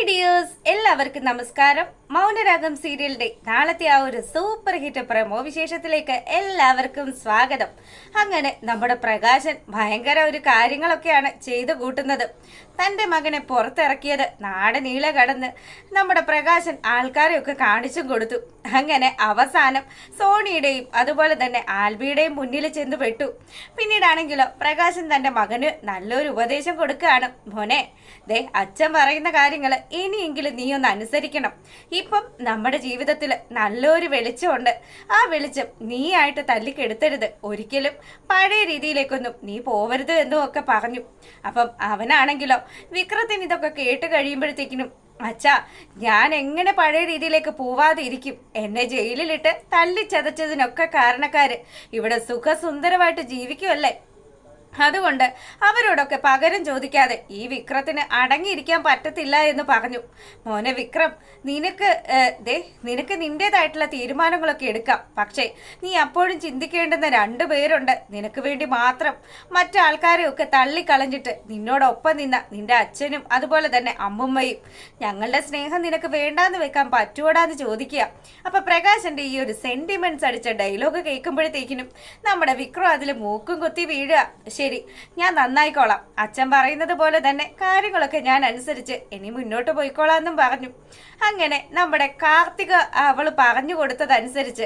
Dears എല്ലാവർക്കും നമസ്കാരം. മൗനരാഗം സീരിയലിന്റെ നാളത്തെ ആ ഒരു സൂപ്പർ ഹിറ്റ് പ്രമോ വിശേഷത്തിലേക്ക് എല്ലാവർക്കും സ്വാഗതം. അങ്ങനെ നമ്മുടെ പ്രകാശൻ ഭയങ്കര ഒരു കാര്യങ്ങളൊക്കെയാണ് ചെയ്തു കൂട്ടുന്നത്. തന്റെ മകനെ പുറത്തിറക്കിയത് നാട് നീളെ കടന്ന് നമ്മുടെ പ്രകാശൻ ആൾക്കാരെയൊക്കെ കാണിച്ചും കൊടുത്തു. അങ്ങനെ അവസാനം സോണിയുടെയും അതുപോലെ തന്നെ ആൽബിയുടെയും മുന്നിൽ ചെന്ന് പെട്ടു. പിന്നീടാണെങ്കിലോ പ്രകാശൻ തന്റെ മകന് നല്ലൊരു ഉപദേശം കൊടുക്കുകയാണ്. മോനെ, ദേ അച്ഛൻ പറയുന്ന കാര്യങ്ങൾ ഇനിയെങ്കിലും നീ ഒന്ന് അനുസരിക്കണം. ഇപ്പം നമ്മുടെ ജീവിതത്തിൽ നല്ലൊരു വെളിച്ചമുണ്ട്. ആ വെളിച്ചം നീ ആയിട്ട് തല്ലിക്കെടുത്തരുത്. ഒരിക്കലും പഴയ രീതിയിലേക്കൊന്നും നീ പോവരുത് എന്നും ഒക്കെ പറഞ്ഞു. അപ്പം അവനാണെങ്കിലോ വിക്രത്തിന് ഇതൊക്കെ കേട്ട് കഴിയുമ്പോഴത്തേക്കിനും, അച്ഛാ, ഞാൻ എങ്ങനെ പഴയ രീതിയിലേക്ക് പോവാതെ ഇരിക്കും? എന്നെ ജയിലിലിട്ട് തല്ലിച്ചതച്ചതിനൊക്കെ കാരണക്കാര് ഇവിടെ സുഖസുന്ദരമായിട്ട് ജീവിക്കുമല്ലേ. അതുകൊണ്ട് അവരോടൊക്കെ പകരം ചോദിക്കാതെ ഈ വിക്രത്തിന് അടങ്ങിയിരിക്കാൻ പറ്റത്തില്ല എന്ന് പറഞ്ഞു. മോനെ വിക്രം, നിനക്ക് നിന്റേതായിട്ടുള്ള തീരുമാനങ്ങളൊക്കെ എടുക്കാം. പക്ഷേ നീ അപ്പോഴും ചിന്തിക്കേണ്ടുന്ന 2 പേരുണ്ട്. നിനക്ക് വേണ്ടി മാത്രം മറ്റാൾക്കാരെയൊക്കെ തള്ളിക്കളഞ്ഞിട്ട് നിന്നോടൊപ്പം നിന്ന നിന്റെ അച്ഛനും അതുപോലെ തന്നെ അമ്മുമ്മയും. ഞങ്ങളുടെ സ്നേഹം നിനക്ക് വേണ്ടാന്ന് വെക്കാൻ പറ്റുവോടാന്ന് ചോദിക്കുക. അപ്പൊ പ്രകാശന്റെ ഈ ഒരു സെന്റിമെന്റ്സ് അടിച്ച ഡയലോഗ് കേൾക്കുമ്പോഴത്തേക്കിനും നമ്മുടെ വിക്രം അതിൽ മൂക്കും കുത്തി വീഴുക. ശരി, ഞാൻ നന്നായിക്കോളാം. അച്ഛൻ പറയുന്നത് പോലെ തന്നെ കാര്യങ്ങളൊക്കെ ഞാൻ അനുസരിച്ച് ഇനി മുന്നോട്ട് പോയിക്കോളാന്നും പറഞ്ഞു. അങ്ങനെ നമ്മുടെ കാർത്തിക അവൾ പറഞ്ഞു കൊടുത്തതനുസരിച്ച്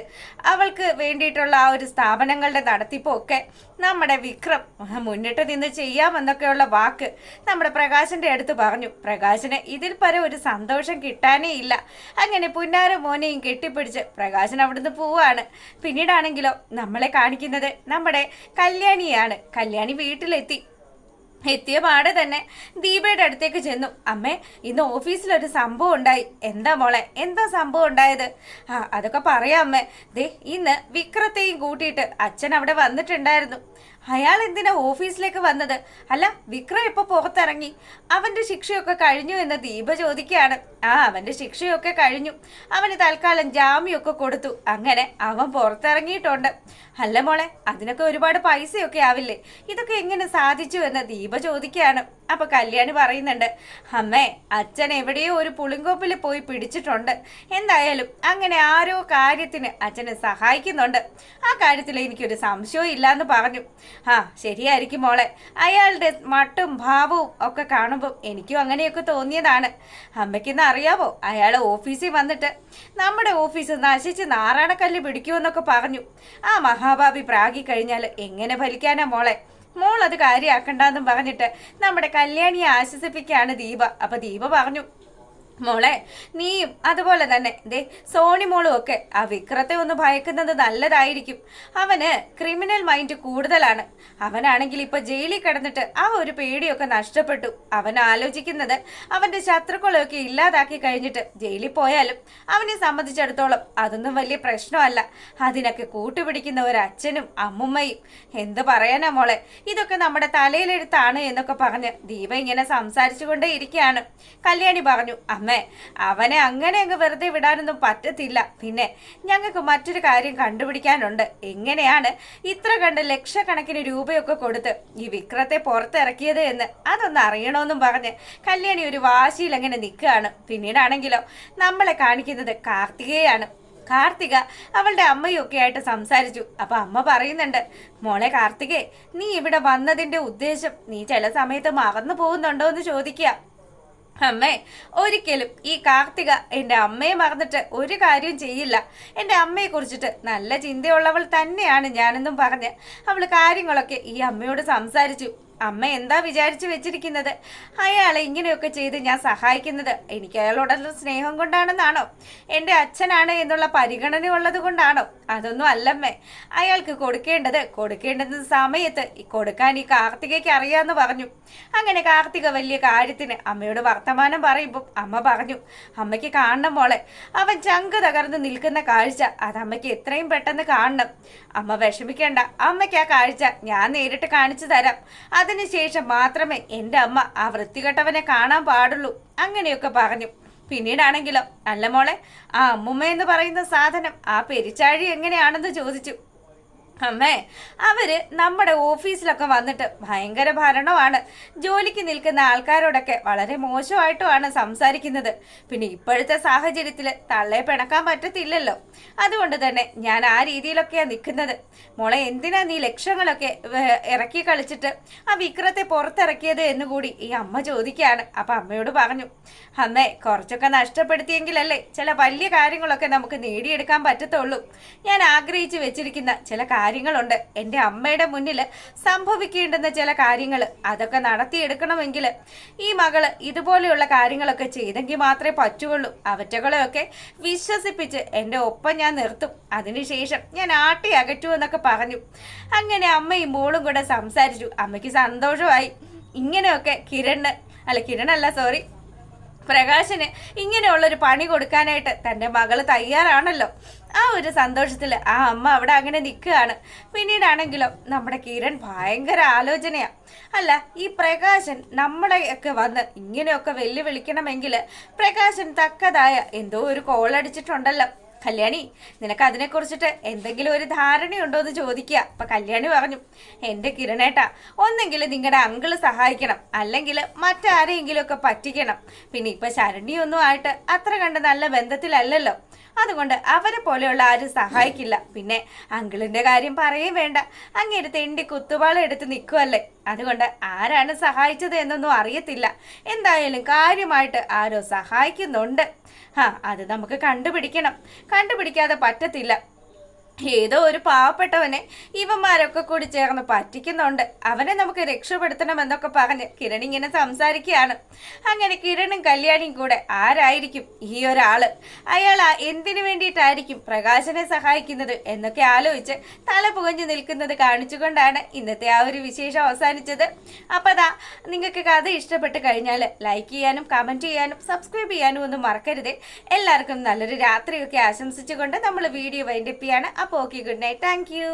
അവൾക്ക് വേണ്ടിയിട്ടുള്ള ആ ഒരു സ്ഥാപനങ്ങളുടെ നടത്തിപ്പൊക്കെ നമ്മുടെ വിക്രം മുന്നിട്ട് നിന്ന് ചെയ്യാമെന്നൊക്കെയുള്ള വാക്ക് നമ്മുടെ പ്രകാശന്റെ അടുത്ത് പറഞ്ഞു. പ്രകാശന് ഇതിൽ പരം ഒരു സന്തോഷം കിട്ടാനേ ഇല്ല. അങ്ങനെ പുന്നാര മോനെയും കെട്ടിപ്പിടിച്ച് പ്രകാശൻ അവിടുന്ന് പോവാണ്. പിന്നീടാണെങ്കിലോ നമ്മളെ കാണിക്കുന്നത് നമ്മുടെ കല്യാണിയാണ്. കല്യാണി എത്തിയ പാടെ തന്നെ ദീപയുടെ അടുത്തേക്ക് ചെന്നു. അമ്മേ, ഇന്ന് ഓഫീസിലൊരു സംഭവം ഉണ്ടായി. എന്താ മോളെ, എന്താ സംഭവം ഉണ്ടായത്? അതൊക്കെ പറയാം അമ്മേ. ദേ, ഇന്ന് വിക്രത്തെയും കൂട്ടിയിട്ട് അച്ഛൻ അവിടെ വന്നിട്ടുണ്ടായിരുന്നു. അയാൾ എന്തിനാ ഓഫീസിലേക്ക് വന്നത്? അല്ല, വിക്രം ഇപ്പൊ പുറത്തിറങ്ങി. അവന്റെ ശിക്ഷയൊക്കെ കഴിഞ്ഞു എന്ന് ദീപ ചോദിക്കുകയാണ്. അവന്റെ ശിക്ഷയൊക്കെ കഴിഞ്ഞു. അവന് തൽക്കാലം ജാമ്യമൊക്കെ കൊടുത്തു. അങ്ങനെ അവൻ പുറത്തിറങ്ങിയിട്ടുണ്ട്. അല്ല മോളെ, അതിനൊക്കെ ഒരുപാട് പൈസയൊക്കെ ആവില്ലേ? ഇതൊക്കെ എങ്ങനെ സാധിച്ചു എന്ന് ദീപ ചോദിക്കുകയാണ്. അപ്പൊ കല്യാണി പറയുന്നുണ്ട്, അമ്മേ, അച്ഛൻ എവിടെയോ ഒരു പുളിങ്കോപ്പിൽ പോയി പിടിച്ചിട്ടുണ്ട്. എന്തായാലും അങ്ങനെ ആരോ കാര്യത്തിന് അച്ഛനെ സഹായിക്കുന്നുണ്ട്. ആ കാര്യത്തിൽ എനിക്കൊരു സംശയവും ഇല്ലാന്ന് പറഞ്ഞു. ശരിയായിരിക്കും മോളെ. അയാളുടെ മട്ടും ഭാവവും ഒക്കെ കാണുമ്പോൾ എനിക്കും അങ്ങനെയൊക്കെ തോന്നിയതാണ്. അമ്മയ്ക്കെന്ന് അറിയാവോ, അയാൾ ഓഫീസിൽ വന്നിട്ട് നമ്മുടെ ഓഫീസ് നശിച്ച് നാറാണക്കല്ല് പിടിക്കുമെന്നൊക്കെ പറഞ്ഞു. ആ മഹാഭാവി പ്രാഗി കഴിഞ്ഞാൽ എങ്ങനെ ഫലിക്കാനാ മോളെ? മോൾ അത് കാര്യമാക്കണ്ടെന്നും പറഞ്ഞിട്ട് നമ്മുടെ കല്യാണിയെ ആശ്വസിപ്പിക്കുകയാണ് ദീപ. അപ്പൊ ദീപ പറഞ്ഞു, മോളെ, നീയും അതുപോലെ തന്നെ ദേ സോണി മോളും ഒക്കെ ആ വിക്രത്തെ ഒന്ന് ഭയക്കുന്നത് നല്ലതായിരിക്കും. അവന് ക്രിമിനൽ മൈൻഡ് കൂടുതലാണ്. അവനാണെങ്കിൽ ഇപ്പൊ ജയിലിൽ കിടന്നിട്ട് ആ ഒരു പേടിയൊക്കെ നഷ്ടപ്പെട്ടു. അവൻ ആലോചിക്കുന്നത് അവന്റെ ശത്രുക്കളെയൊക്കെ ഇല്ലാതാക്കി കഴിഞ്ഞിട്ട് ജയിലിൽ പോയാലും അവനെ സംബന്ധിച്ചിടത്തോളം അതൊന്നും വലിയ പ്രശ്നമല്ല. അതിനൊക്കെ കൂട്ടുപിടിക്കുന്ന ഒരു അച്ഛനും അമ്മുമ്മയും. എന്ത് പറയാനാ മോളെ, ഇതൊക്കെ നമ്മുടെ തലയിലെടുത്താണ് എന്നൊക്കെ പറഞ്ഞ് ദീപ ഇങ്ങനെ സംസാരിച്ചു കൊണ്ടേ ഇരിക്കുകയാണ്. കല്യാണി പറഞ്ഞു, അവനെ അങ്ങനെ അങ്ങ് വെറുതെ വിടാനൊന്നും പറ്റത്തില്ല. പിന്നെ ഞങ്ങൾക്ക് മറ്റൊരു കാര്യം കണ്ടുപിടിക്കാനുണ്ട്. എങ്ങനെയാണ് ഇത്ര കണ്ട് ലക്ഷക്കണക്കിന് രൂപയൊക്കെ കൊടുത്ത് ഈ വിക്രത്തെ പുറത്തിറക്കിയത് എന്ന് അതൊന്ന് അറിയണമെന്നും പറഞ്ഞ് കല്യാണി ഒരു വാശിയിൽ അങ്ങനെ നിൽക്കുകയാണ്. പിന്നീടാണെങ്കിലോ നമ്മളെ കാണിക്കുന്നത് കാർത്തികയാണ്. കാർത്തിക അവളുടെ അമ്മയൊക്കെ ആയിട്ട് സംസാരിച്ചു. അപ്പൊ അമ്മ പറയുന്നുണ്ട്, മോളെ കാർത്തികേ, നീ ഇവിടെ വന്നതിന്റെ ഉദ്ദേശം നീ ചില സമയത്ത് മറന്നു പോകുന്നുണ്ടോ എന്ന് ചോദിക്കുക. അമ്മേ, ഒരിക്കലും ഈ കാർത്തിക എൻ്റെ അമ്മയെ മറന്നിട്ട് ഒരു കാര്യം ചെയ്യില്ല. എൻ്റെ അമ്മയെ കുറിച്ചിട്ട് നല്ല ചിന്തയുള്ളവൾ തന്നെയാണ് ഞാനെന്നും പറഞ്ഞ് അവൾ കാര്യങ്ങളൊക്കെ ഈ അമ്മയോട് സംസാരിച്ചു. അമ്മ എന്താ വിചാരിച്ചു വെച്ചിരിക്കുന്നത്? അയാളെ ഇങ്ങനെയൊക്കെ ചെയ്ത് ഞാൻ സഹായിക്കുന്നത് എനിക്ക് അയാളോടുള്ള സ്നേഹം കൊണ്ടാണെന്നാണോ? എൻ്റെ അച്ഛനാണ് എന്നുള്ള പരിഗണന ഉള്ളത് കൊണ്ടാണോ? അതൊന്നും അല്ലമ്മേ. അയാൾക്ക് കൊടുക്കേണ്ടത് സമയത്ത് കൊടുക്കാൻ ഈ കാർത്തികയ്ക്ക് അറിയാമെന്ന് പറഞ്ഞു. അങ്ങനെ കാർത്തിക വലിയ കാര്യത്തിന് അമ്മയോട് വർത്തമാനം പറയുമ്പോൾ അമ്മ പറഞ്ഞു, അമ്മയ്ക്ക് കാണണം മോളെ. അവൻ ചങ്ക് തകർന്ന് നിൽക്കുന്ന കാഴ്ച അത് അമ്മയ്ക്ക് എത്രയും പെട്ടെന്ന് കാണണം. അമ്മ വിഷമിക്കേണ്ട, അമ്മയ്ക്ക് ആ കാഴ്ച ഞാൻ നേരിട്ട് കാണിച്ചു തരാം. അതിനുശേഷം മാത്രമേ എൻ്റെ അമ്മ ആ വൃത്തികെട്ടവനെ കാണാൻ പാടുള്ളൂ. അങ്ങനെയൊക്കെ പറഞ്ഞു. പിന്നീടാണെങ്കിലോ, അല്ല മോളെ, ആ അമ്മുമ്മ എന്ന് പറയുന്ന സാധനം, ആ പെരിച്ചാഴി എങ്ങനെയാണെന്ന് ചോദിച്ചു. അമ്മേ, അവര് നമ്മുടെ ഓഫീസിലൊക്കെ വന്നിട്ട് ഭയങ്കര ഭരണമാണ്. ജോലിക്ക് നിൽക്കുന്ന ആൾക്കാരോടൊക്കെ വളരെ മോശമായിട്ടുമാണ് സംസാരിക്കുന്നത്. പിന്നെ ഇപ്പോഴത്തെ സാഹചര്യത്തിൽ തള്ളയെ പിണക്കാൻ പറ്റത്തില്ലല്ലോ. അതുകൊണ്ട് തന്നെ ഞാൻ ആ രീതിയിലൊക്കെയാണ് നിൽക്കുന്നത്. മോളെ, എന്തിനാ നീ ലക്ഷങ്ങളൊക്കെ ഇറക്കി കളിച്ചിട്ട് ആ വിക്രത്തെ പുറത്തിറക്കിയത് എന്നുകൂടി ഈ അമ്മ ചോദിക്കുകയാണ്. അപ്പം അമ്മയോട് പറഞ്ഞു, അമ്മേ, കുറച്ചൊക്കെ നഷ്ടപ്പെടുത്തിയെങ്കിലല്ലേ ചില വലിയ കാര്യങ്ങളൊക്കെ നമുക്ക് നേടിയെടുക്കാൻ പറ്റത്തുള്ളൂ. ഞാൻ ആഗ്രഹിച്ചു വെച്ചിരിക്കുന്ന ചില കാര്യങ്ങളുണ്ട്. എൻ്റെ അമ്മയുടെ മുന്നിൽ സംഭവിക്കേണ്ടുന്ന ചില കാര്യങ്ങൾ, അതൊക്കെ നടത്തിയെടുക്കണമെങ്കിൽ ഈ മകള് ഇതുപോലെയുള്ള കാര്യങ്ങളൊക്കെ ചെയ്തെങ്കിൽ മാത്രമേ പറ്റുള്ളൂ. അവറ്റകളെയൊക്കെ വിശ്വസിപ്പിച്ച് എൻ്റെ ഒപ്പം ഞാൻ നിർത്തും. അതിനുശേഷം ഞാൻ ആട്ടി അകറ്റൂ എന്നൊക്കെ പറഞ്ഞു. അങ്ങനെ അമ്മയും മോളും കൂടെ സംസാരിച്ചു. അമ്മയ്ക്ക് സന്തോഷമായി. ഇങ്ങനെയൊക്കെ പ്രകാശന് ഇങ്ങനെയുള്ളൊരു പണി കൊടുക്കാനായിട്ട് തൻ്റെ മകള് തയ്യാറാണല്ലോ. ആ ഒരു സന്തോഷത്തിൽ ആ അമ്മ അവിടെ അങ്ങനെ നിൽക്കുകയാണ്. പിന്നീടാണെങ്കിലോ നമ്മുടെ കിരൺ ഭയങ്കര ആലോചനയാണ്. അല്ല, ഈ പ്രകാശൻ നമ്മളെയൊക്കെ വന്ന് ഇങ്ങനെയൊക്കെ വെല്ലുവിളിക്കണമെങ്കിൽ പ്രകാശൻ തക്കതായ എന്തോ ഒരു കോൾ അടിച്ചിട്ടുണ്ടല്ലോ. കല്യാണി, നിനക്ക് അതിനെക്കുറിച്ചിട്ട് എന്തെങ്കിലും ഒരു ധാരണയുണ്ടോ എന്ന് ചോദിക്കുക. അപ്പൊ കല്യാണി പറഞ്ഞു, എൻ്റെ കിരണേട്ടാ, ഒന്നെങ്കിൽ നിങ്ങളുടെ അങ്കിള് സഹായിക്കണം, അല്ലെങ്കിൽ മറ്റാരെയെങ്കിലും ഒക്കെ പറ്റിക്കണം. പിന്നെ ഇപ്പൊ ശരണ്യൊന്നും ആയിട്ട് അത്ര കണ്ട് നല്ല ബന്ധത്തിലല്ലല്ലോ. അതുകൊണ്ട് അവരെ പോലെയുള്ള ആരും സഹായിക്കില്ല. പിന്നെ അങ്കിളിന്റെ കാര്യം പറയേ വേണ്ട, അങ്ങേര് തെണ്ടി കുത്തുപാളം എടുത്ത് നിൽക്കുമല്ലേ. അതുകൊണ്ട് ആരാണ് സഹായിച്ചത് എന്നൊന്നും അറിയത്തില്ല. എന്തായാലും കാര്യമായിട്ട് ആരോ സഹായിക്കുന്നുണ്ട്. അത് നമുക്ക് കണ്ടുപിടിക്കാതെ പറ്റത്തില്ല. ഏതോ ഒരു പാവപ്പെട്ടവനെ ഇവന്മാരൊക്കെ കൂടി ചേർന്ന് പറ്റിക്കുന്നുണ്ട്. അവനെ നമുക്ക് രക്ഷപ്പെടുത്തണമെന്നൊക്കെ പറഞ്ഞ് കിരൺ ഇങ്ങനെ സംസാരിക്കുകയാണ്. അങ്ങനെ കിരണും കല്യാണിയും കൂടെ ആരായിരിക്കും ഈ ഒരാള്? അയാൾ എന്തിനു വേണ്ടിയിട്ടായിരിക്കും പ്രകാശനെ സഹായിക്കുന്നത് എന്നൊക്കെ ആലോചിച്ച് തല പുകഞ്ഞു നിൽക്കുന്നത് കാണിച്ചുകൊണ്ടാണ് ഇന്നത്തെ ആ ഒരു വിശേഷം അവസാനിച്ചത്. അപ്പം നിങ്ങൾക്ക് കഥ ഇഷ്ടപ്പെട്ട് കഴിഞ്ഞാൽ ലൈക്ക് ചെയ്യാനും കമൻറ്റ് ചെയ്യാനും സബ്സ്ക്രൈബ് ചെയ്യാനും ഒന്നും മറക്കരുത്. എല്ലാവർക്കും നല്ലൊരു രാത്രിയൊക്കെ ആശംസിച്ചുകൊണ്ട് നമ്മൾ വീഡിയോ വൈൻഡപ്പ് ചെയ്യാണ്. അപ്പോൾ okay, good night, thank you.